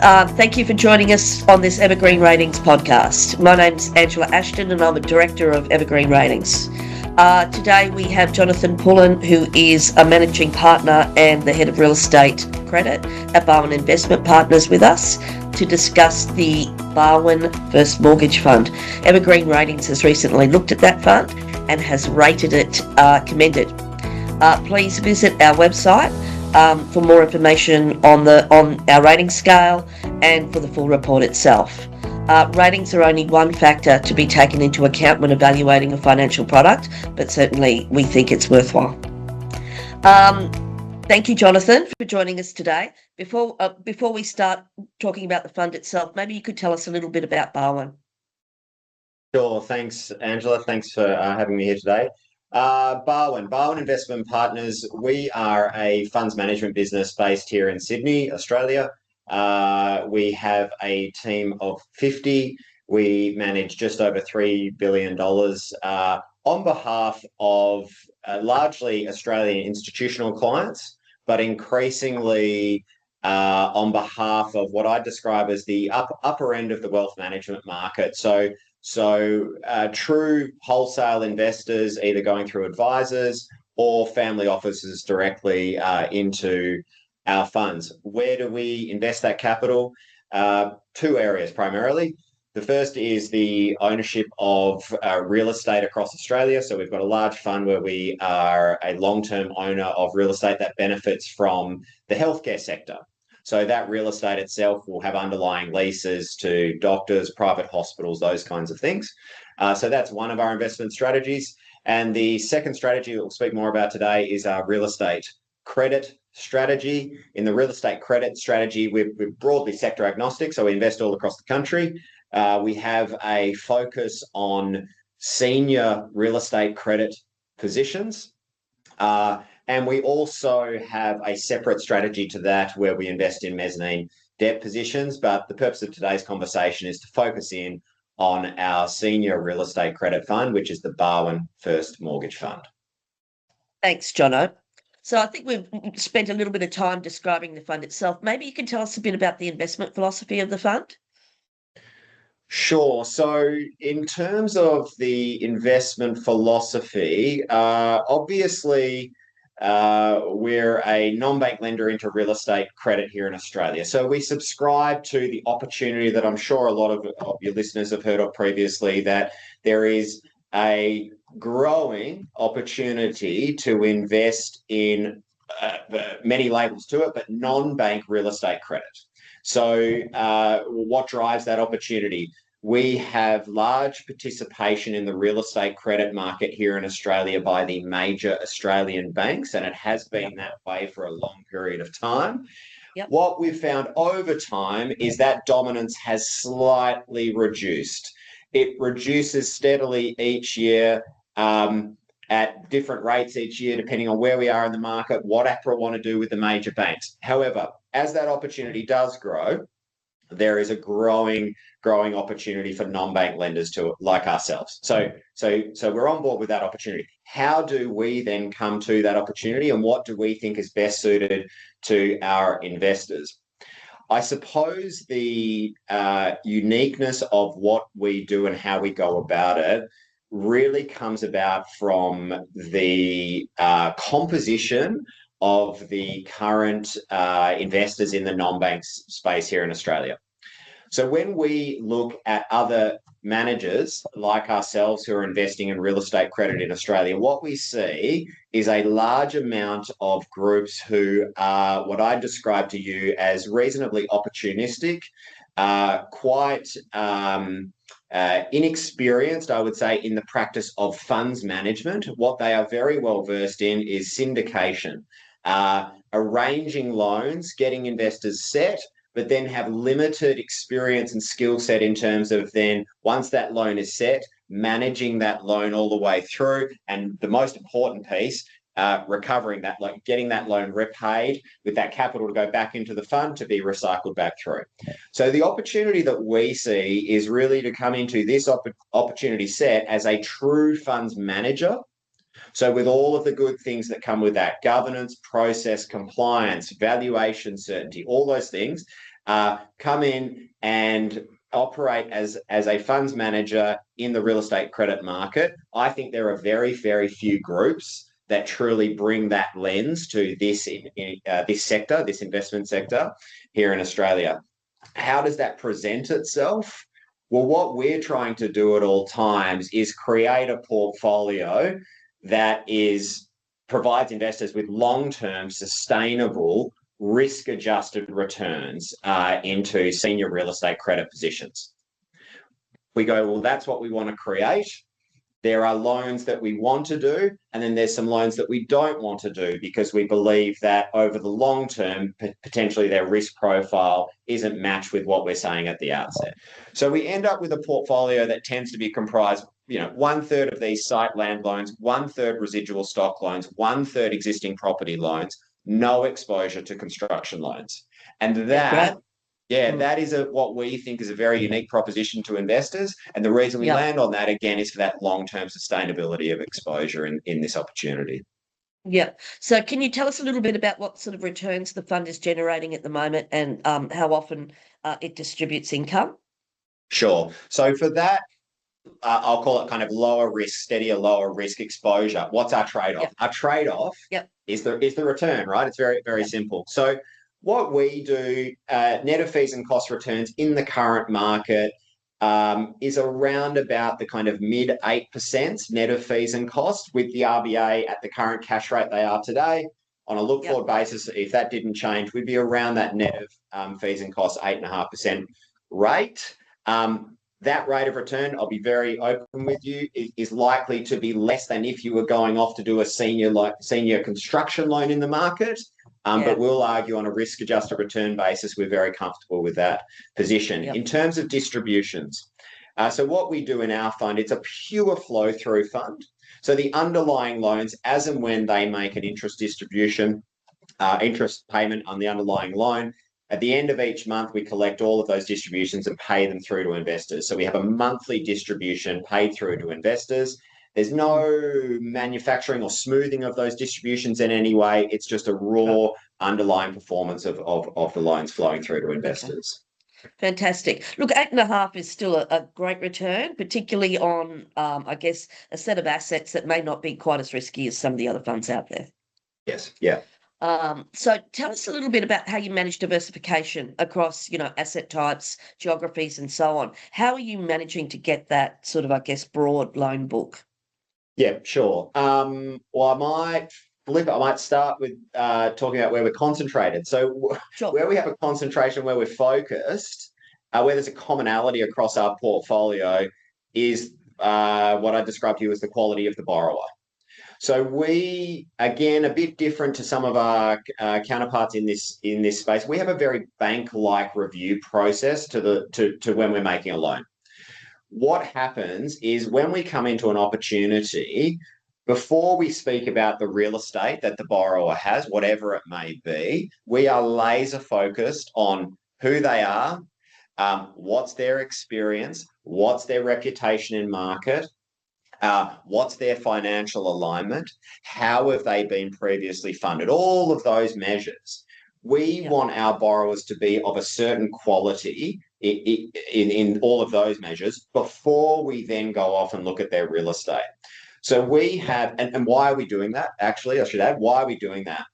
Thank you for joining us on this Evergreen Ratings podcast. My name's Angela Ashton and I'm a director of Evergreen Ratings. Today we have Jonathon Pullin, who is a managing partner and the head of real estate credit at Barwon Investment Partners, with us to discuss the Barwon First Mortgage Fund. Evergreen Ratings has recently looked at that fund and has rated it commended. Please visit our website for more information on our rating scale and for the full report itself. Ratings are only one factor to be taken into account when evaluating a financial product, but certainly we think it's worthwhile. Thank you, Jonathon, for joining us today. Before we start talking about the fund itself, maybe you could tell us a little bit about Barwon. Sure. Thanks, Angela. Thanks for having me here today. Barwon Investment Partners. We are a funds management business based here in Sydney, Australia. We have a team of 50. We manage just over $3 billion on behalf of largely Australian institutional clients, but increasingly on behalf of what I describe as the upper end of the wealth management market. So true wholesale investors, either going through advisors or family offices directly into our funds. Where do we invest that capital? Two areas primarily. The first is the ownership of real estate across Australia. So we've got a large fund where we are a long-term owner of real estate that benefits from the healthcare sector. So that real estate itself will have underlying leases to doctors, private hospitals, those kinds of things. So that's one of our investment strategies. And the second strategy that we'll speak more about today is our real estate credit strategy. In the real estate credit strategy, we're broadly sector agnostic, so we invest all across the country. We have a focus on senior real estate credit positions. And we also have a separate strategy to that where we invest in mezzanine debt positions. But the purpose of today's conversation is to focus in on our senior real estate credit fund, which is the Barwon First Mortgage Fund. Thanks, Jono. So I think we've spent a little bit of time describing the fund itself. Maybe you can tell us a bit about the investment philosophy of the fund? Sure. So in terms of the investment philosophy, obviously, we're a non-bank lender into real estate credit here in Australia. So we subscribe to the opportunity that I'm sure a lot of your listeners have heard of previously, that there is a growing opportunity to invest in many labels to it, but non-bank real estate credit. So what drives that opportunity? We have large participation in the real estate credit market here in Australia by the major Australian banks, and it has been that way for a long period of time. Yep. What we've found over time is that dominance has slightly reduced. It reduces steadily each year at different rates each year, depending on where we are in the market, what APRA want to do with the major banks. However, as that opportunity does grow, there is a growing opportunity for non-bank lenders like ourselves. So we're on board with that opportunity. How do we then come to that opportunity, and what do we think is best suited to our investors? I suppose the uniqueness of what we do and how we go about it really comes about from the composition of the current investors in the non-bank space here in Australia. So when we look at other managers like ourselves who are investing in real estate credit in Australia, what we see is a large amount of groups who are what I describe to you as reasonably opportunistic, quite inexperienced, I would say, in the practice of funds management. What they are very well versed in is syndication. Arranging loans, getting investors set, but then have limited experience and skill set in terms of then, once that loan is set, managing that loan all the way through. And the most important piece, recovering that, like getting that loan repaid with that capital to go back into the fund to be recycled back through. So the opportunity that we see is really to come into this opportunity set as a true funds manager. So with all of the good things that come with that, governance, process, compliance, valuation certainty, all those things, come in and operate as a funds manager in the real estate credit market. I think there are very, very few groups that truly bring that lens to this this sector, this investment sector here in Australia. How does that present itself? Well, what we're trying to do at all times is create a portfolio that provides investors with long-term, sustainable, risk-adjusted returns into senior real estate credit positions. We go, well, that's what we want to create. There are loans that we want to do, and then there's some loans that we don't want to do because we believe that over the long term, potentially their risk profile isn't matched with what we're saying at the outset. So we end up with a portfolio that tends to be comprised, 1/3 of these site land loans, 1/3 residual stock loans, 1/3 existing property loans, no exposure to construction loans. And that is what we think is a very unique proposition to investors. And the reason we land on that, again, is for that long-term sustainability of exposure in this opportunity. Yeah. So can you tell us a little bit about what sort of returns the fund is generating at the moment and how often it distributes income? Sure. So for that, I'll call it kind of lower risk, steadier, lower risk exposure. What's our trade-off? Yep. Our trade-off is the return, right? It's very, very simple. So what we do, net of fees and cost returns in the current market is around about the kind of mid 8% net of fees and costs, with the RBA at the current cash rate they are today. On a look forward basis, if that didn't change, we'd be around that net of fees and costs 8.5% rate. That rate of return, I'll be very open with you, is likely to be less than if you were going off to do a senior construction loan in the market. But we'll argue on a risk-adjusted return basis, we're very comfortable with that position. In terms of distributions, so what we do in our fund, it's a pure flow-through fund. So the underlying loans, as and when they make an interest distribution, interest payment on the underlying loan, at the end of each month, we collect all of those distributions and pay them through to investors. So we have a monthly distribution paid through to investors. There's no manufacturing or smoothing of those distributions in any way. It's just a raw underlying performance of the loans flowing through to investors. Fantastic. Look, 8.5 is still a great return, particularly on, I guess, a set of assets that may not be quite as risky as some of the other funds out there. Yes. Yeah. So tell us a little bit about how you manage diversification across, asset types, geographies, and so on. How are you managing to get that sort of, I guess, broad loan book? Yeah, sure. Well, I might start with talking about where we're concentrated. So where we have a concentration, where we're focused, where there's a commonality across our portfolio is what I described to you as the quality of the borrower. So we, again, a bit different to some of our counterparts in this space. We have a very bank-like review process to when we're making a loan. What happens is when we come into an opportunity, before we speak about the real estate that the borrower has, whatever it may be, we are laser focused on who they are, what's their experience, what's their reputation in market, what's their financial alignment, how have they been previously funded, all of those measures. We want our borrowers to be of a certain quality in all of those measures before we then go off and look at their real estate. So we have, and why are we doing that? Actually, I should add, why are we doing that?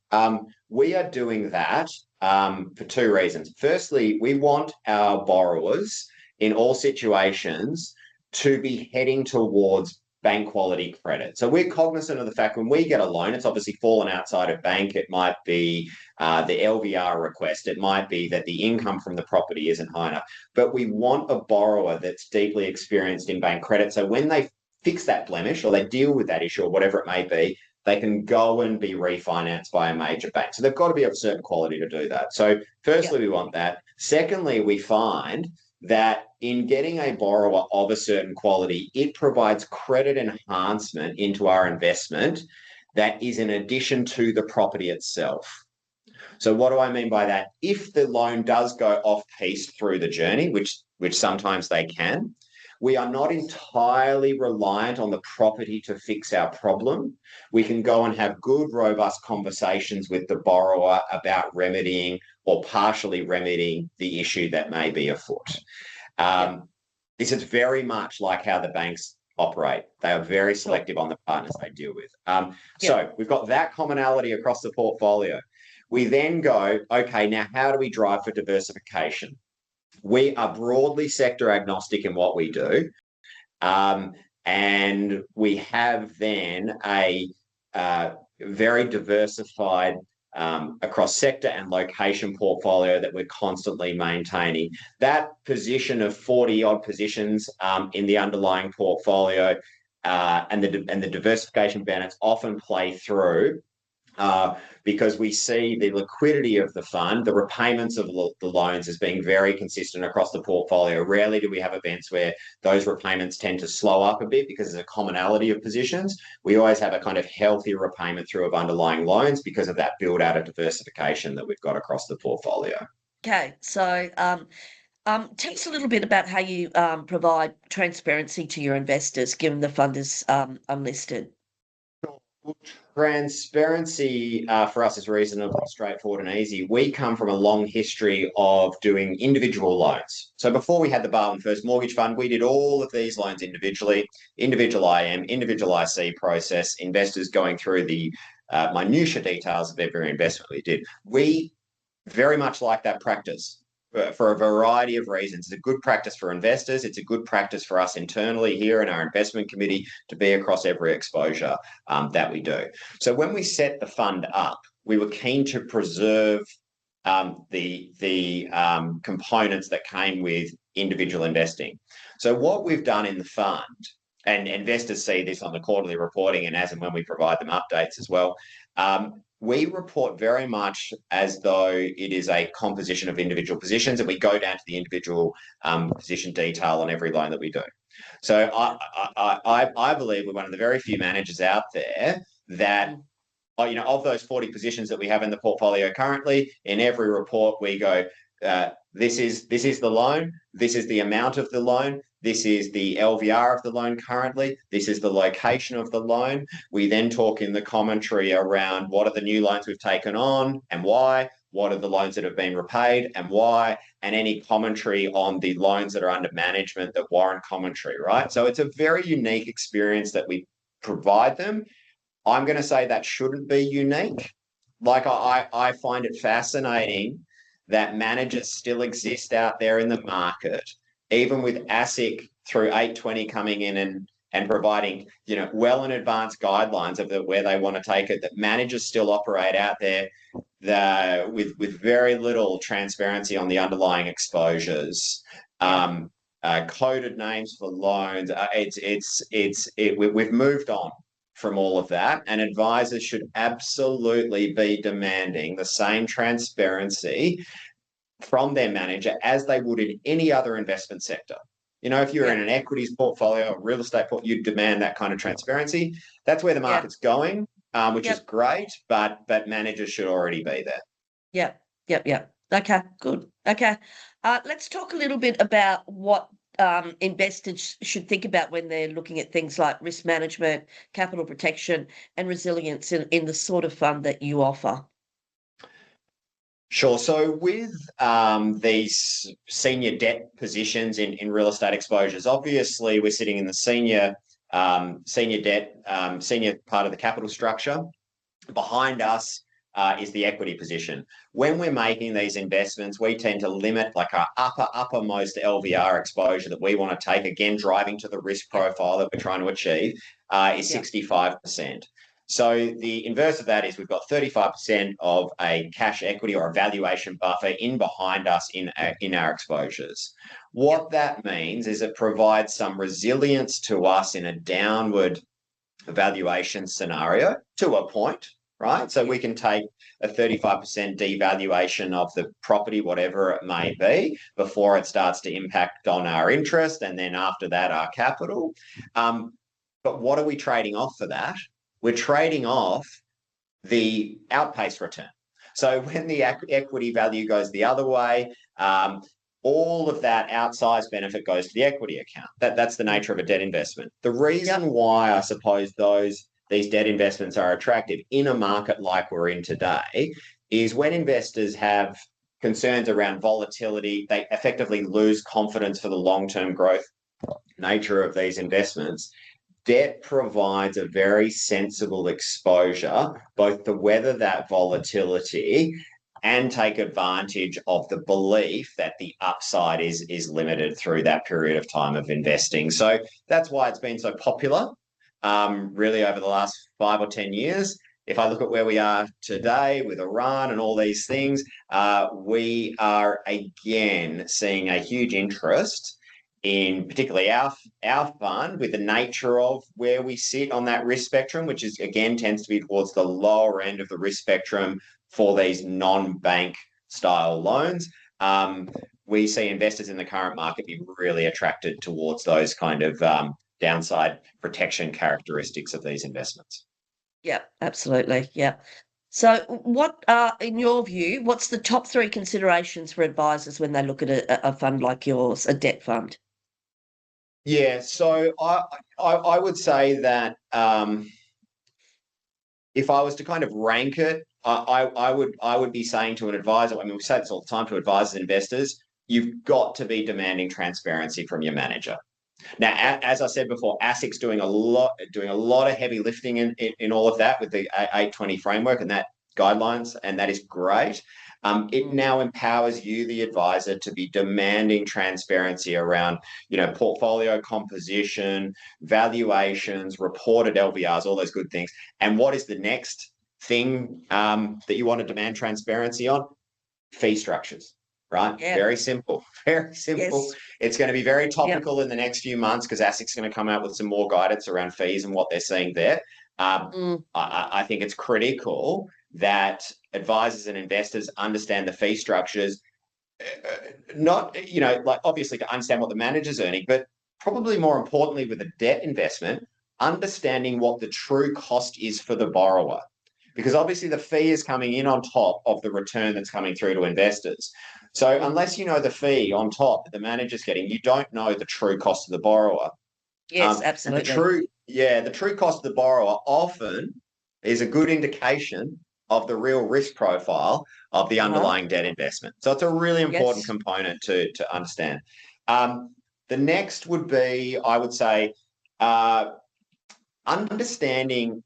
We are doing that for two reasons. Firstly, we want our borrowers in all situations to be heading towards bank quality credit. So we're cognizant of the fact when we get a loan, it's obviously fallen outside of bank. It might be the LVR request. It might be that the income from the property isn't high enough. But we want a borrower that's deeply experienced in bank credit. So when they fix that blemish or they deal with that issue or whatever it may be, they can go and be refinanced by a major bank. So they've got to be of a certain quality to do that. So firstly, we want that. Secondly, we find that in getting a borrower of a certain quality, it provides credit enhancement into our investment that is in addition to the property itself. So what do I mean by that? If the loan does go off-piste through the journey, which sometimes they can, we are not entirely reliant on the property to fix our problem. We can go and have good, robust conversations with the borrower about remedying or partially remedying the issue that may be afoot. This is very much like how the banks operate. They are very selective on the partners they deal with. So we've got that commonality across the portfolio. We then go, okay, now how do we drive for diversification? We are broadly sector agnostic in what we do. And we have then a very diversified across sector and location portfolio that we're constantly maintaining. That position of 40 odd positions in the underlying portfolio and the diversification benefits often play through because we see the liquidity of the fund, the repayments of the loans as being very consistent across the portfolio. Rarely do we have events where those repayments tend to slow up a bit because there's a commonality of positions. We always have a kind of healthy repayment through of underlying loans because of that build out of diversification that we've got across the portfolio. Okay, so tell us a little bit about how you provide transparency to your investors, given the fund is unlisted. Transparency for us is reasonably straightforward and easy. We come from a long history of doing individual loans. So before we had the Barwon First Mortgage Fund, we did all of these loans individually, individual IM, individual IC process, investors going through the minutiae details of every investment we did. We very much like that practice. For a variety of reasons. It's a good practice for investors. It's a good practice for us internally here in our investment committee to be across every exposure that we do. So when we set the fund up, we were keen to preserve the components that came with individual investing. So what we've done in the fund, and investors see this on the quarterly reporting and as and when we provide them updates as well, we report very much as though it is a composition of individual positions, and we go down to the individual position detail on every loan that we do. So I believe we're one of the very few managers out there that, of those 40 positions that we have in the portfolio currently, in every report we go, this is the loan, this is the amount of the loan, this is the LVR of the loan currently, this is the location of the loan. We then talk in the commentary around what are the new loans we've taken on and why, what are the loans that have been repaid and why, and any commentary on the loans that are under management that warrant commentary, right? So it's a very unique experience that we provide them. I'm going to say that shouldn't be unique. Like I find it fascinating that managers still exist out there in the market, even with ASIC through 820 coming in and providing, well in advance guidelines of where they want to take it, that managers still operate out there with very little transparency on the underlying exposures, coded names for loans. We've moved on from all of that, and advisors should absolutely be demanding the same transparency from their manager as they would in any other investment sector. If you're in an equities portfolio or real estate portfolio, you demand that kind of transparency. That's where the market's going, which is great, but managers should already be there. Yep. Okay, good. Okay. Let's talk a little bit about what investors should think about when they're looking at things like risk management, capital protection, and resilience in the sort of fund that you offer. Sure. So with these senior debt positions in real estate exposures, obviously we're sitting in the senior debt, senior part of the capital structure. Behind us is the equity position. When we're making these investments, we tend to limit like our uppermost LVR exposure that we want to take, again, driving to the risk profile that we're trying to achieve, is 65%. So the inverse of that is we've got 35% of a cash equity or a valuation buffer in behind us in our exposures. What that means is it provides some resilience to us in a downward valuation scenario to a point, right? So we can take a 35% devaluation of the property, whatever it may be, before it starts to impact on our interest, and then after that, our capital. But what are we trading off for that? We're trading off the outpaced return. So when the equity value goes the other way, all of that outsized benefit goes to the equity account. That's the nature of a debt investment. The reason Yep. why I suppose these debt investments are attractive in a market like we're in today is when investors have concerns around volatility, they effectively lose confidence for the long-term growth nature of these investments. Debt provides a very sensible exposure, both to weather that volatility and take advantage of the belief that the upside is limited through that period of time of investing. So that's why it's been so popular, really over the last 5 or 10 years. If I look at where we are today with Iran and all these things, we are again seeing a huge interest in particularly our fund with the nature of where we sit on that risk spectrum, which is again tends to be towards the lower end of the risk spectrum for these non-bank style loans. We see investors in the current market be really attracted towards those kind of downside protection characteristics of these investments. Yeah, absolutely. Yeah. So, what are, in your view, what's the top three considerations for advisors when they look at a fund like yours, a debt fund? Yeah, so I would say that if I was to kind of rank it, I would be saying to an advisor. I mean, we say this all the time to advisors and investors. You've got to be demanding transparency from your manager. Now, as I said before, ASIC's doing a lot of heavy lifting in all of that with the 820 framework and that guidelines, and that is great. It now empowers you, the advisor, to be demanding transparency around, portfolio composition, valuations, reported LVRs, all those good things. And what is the next thing that you want to demand transparency on? Fee structures, right? Yeah. Very simple, very simple. Yes. It's going to be very Yep. topical in the next few months because ASIC's going to come out with some more guidance around fees and what they're seeing there. I think it's critical that advisors and investors understand the fee structures, not, like obviously to understand what the manager's earning, but probably more importantly with a debt investment, understanding what the true cost is for the borrower. Because obviously the fee is coming in on top of the return that's coming through to investors. So unless you know the fee on top that the manager's getting, you don't know the true cost of the borrower. Yes, And absolutely. the true cost of the borrower often is a good indication of the real risk profile of the Uh-huh. underlying debt investment. So it's a really important Yes. component to understand. The next would be, I would say, uh, understanding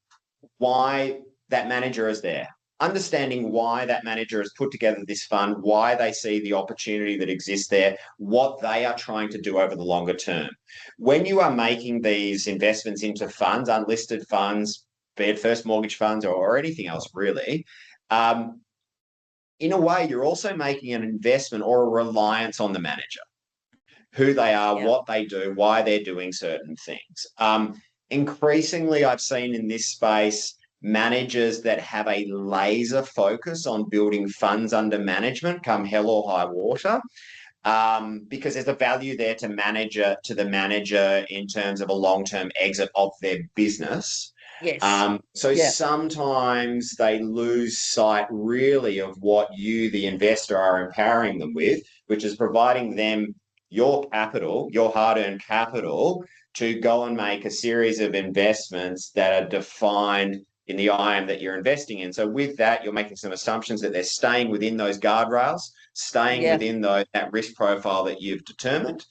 why that manager is there, understanding why that manager has put together this fund, why they see the opportunity that exists there, what they are trying to do over the longer term. When you are making these investments into funds, unlisted funds, be it first mortgage funds or anything else really, in a way, you're also making an investment or a reliance on the manager, who they are, Yeah. what they do, why they're doing certain things. Increasingly, I've seen in this space managers that have a laser focus on building funds under management come hell or high water, because there's a value there to the manager in terms of a long-term exit of their business. Yes. So Yeah. sometimes they lose sight really of what you, the investor, are empowering them with, which is providing them your capital, your hard-earned capital, to go and make a series of investments that are defined in the IM that you're investing in. So with that, you're making some assumptions that they're staying within those guardrails, staying Yeah. within that risk profile that you've determined.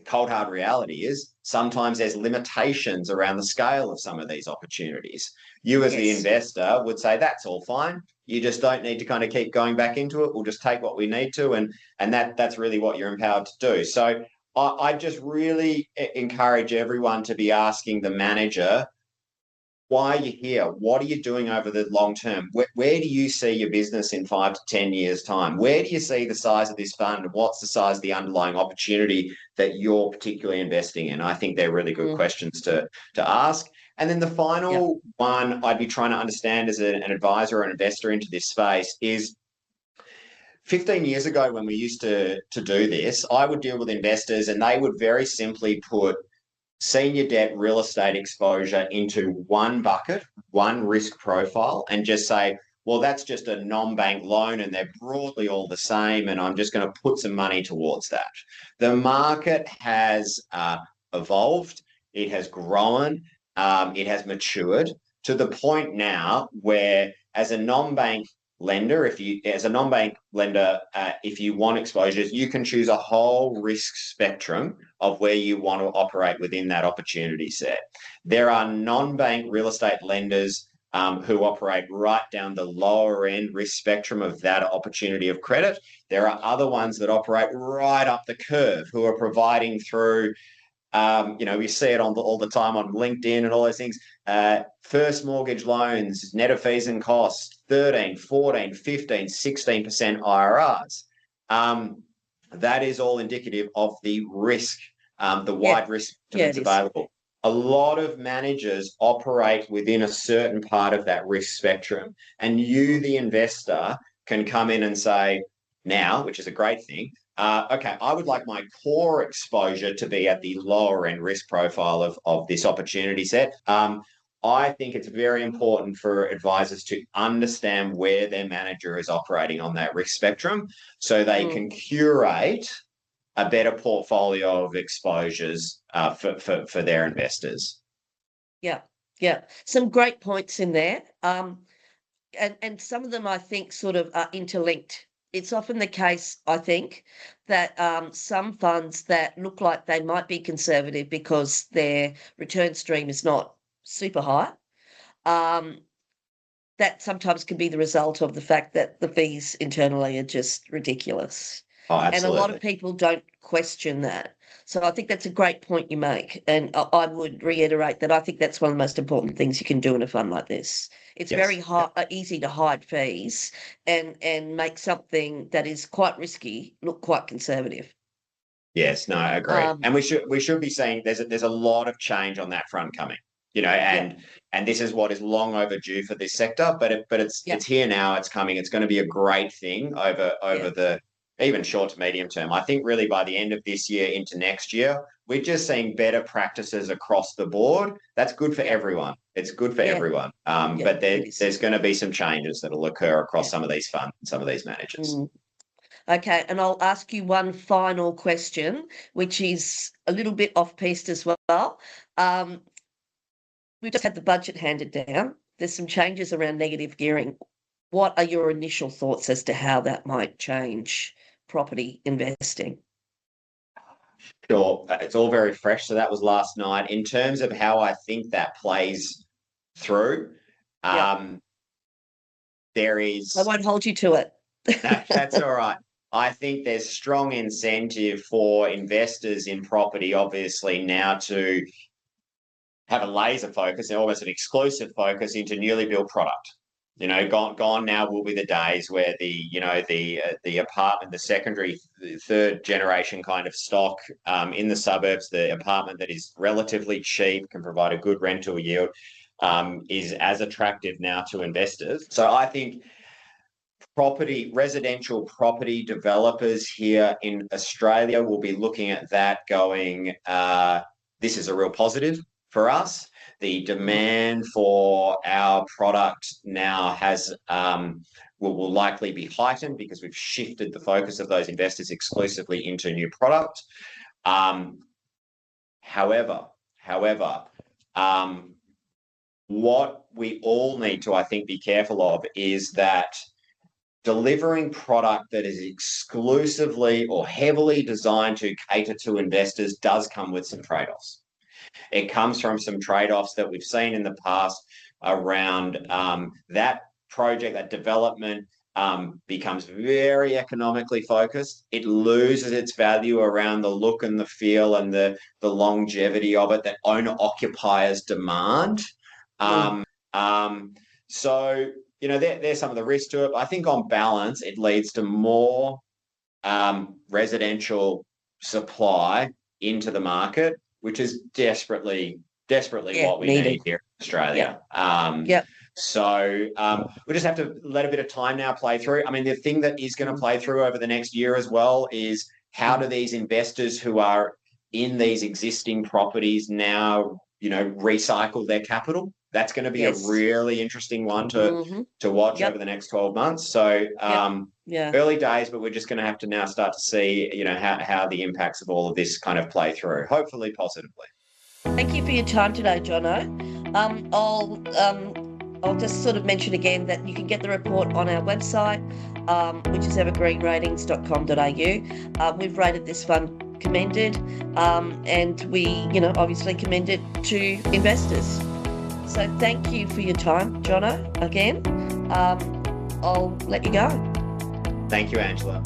Cold hard reality is sometimes there's limitations around the scale of some of these opportunities. You as the Yes. investor would say that's all fine. You just don't need to kind of keep going back into it. We'll just take what we need to, and that's really what you're empowered to do. So I just really encourage everyone to be asking the manager, why are you here? What are you doing over the long term? Where do you see your business in 5 to 10 years' time? Where do you see the size of this fund? What's the size of the underlying opportunity that you're particularly investing in? I think they're really good Mm. questions to ask. And then the Yep. final one I'd be trying to understand as an advisor or an investor into this space is 15 years ago when we used to do this, I would deal with investors and they would very simply put senior debt real estate exposure into one bucket, one risk profile, and just say, well, that's just a non-bank loan and they're broadly all the same, and I'm just going to put some money towards that. The market has evolved, it has grown, it has matured to the point now where, as a non-bank lender, if you want exposures, you can choose a whole risk spectrum of where you want to operate within that opportunity set. There are non-bank real estate lenders who operate right down the lower end risk spectrum of that opportunity of credit. There are other ones that operate right up the curve, who are providing through, we see it all the time on LinkedIn and all those things. First mortgage loans, net of fees and costs, 13, 14, 15, 16% IRRs. That is all indicative of the risk, the wide risk that's available. A lot of managers operate within a certain part of that risk spectrum, and you, the investor, can come in and say now, which is a great thing, okay, I would like my core exposure to be at the lower end risk profile of this opportunity set. I think it's very important for advisors to understand where their manager is operating on that risk spectrum so they can curate a better portfolio of exposures for their investors. Yeah. Some great points in there. And some of them, I think, sort of are interlinked. It's often the case, I think, that some funds that look like they might be conservative because their return stream is not super high, that sometimes can be the result of the fact that the fees internally are just ridiculous. Oh, absolutely. And a lot of people don't question that. So I think that's a great point you make. And I would reiterate that I think that's one of the most important things you can do in a fund like this. It's very easy to hide fees and make something that is quite risky look quite conservative. Yes, no, I agree. And we should be saying there's a lot of change on that front coming, and this is what is long overdue for this sector, but it's here now, it's coming, it's going to be a great thing over the even short to medium term. I think really by the end of this year into next year, we're just seeing better practices across the board. That's good for everyone. It's good for everyone. But there's going to be some changes that will occur across some of these funds and some of these managers. Okay, and I'll ask you one final question, which is a little bit off-piste as well. We've just had the budget handed down. There's some changes around negative gearing. What are your initial thoughts as to how that might change property investing? Sure. It's all very fresh. So that was last night. In terms of how I think that plays through, there is... I won't hold you to it. No, that's all right. I think there's strong incentive for investors in property, obviously, now to have a laser focus, almost an exclusive focus into newly built product. Gone now will be the days where the apartment, the secondary, third generation kind of stock in the suburbs, the apartment that is relatively cheap, can provide a good rental yield, is as attractive now to investors. So I think residential property developers here in Australia will be looking at that going, this is a real positive for us. The demand for our product now will likely be heightened because we've shifted the focus of those investors exclusively into new product. However, what we all need to, I think, be careful of is that delivering product that is exclusively or heavily designed to cater to investors does come with some trade-offs. It comes from some trade-offs that we've seen in the past around that project, that development becomes very economically focused. It loses its value around the look and the feel and the longevity of it that owner-occupiers demand. So, there's some of the risk to it. I think on balance, it leads to more residential supply into the market, which is desperately what we need here in Australia. So we just have to let a bit of time now play through. I mean, the thing that is going to play through over the next year as well is how do these investors who are in these existing properties now, recycle their capital? That's going to be Yes. a really interesting one to Mhm. watch Yep. over the next 12 months. So Yeah. early days, but we're just going to have to now start to see, how the impacts of all of this kind of play through, hopefully positively. Thank you for your time today, Jono. I'll just sort of mention again that you can get the report on our website, which is evergreenratings.com.au. We've rated this fund commended, and we, obviously commend it to investors. So thank you for your time, Jono, again. I'll let you go. Thank you, Angela.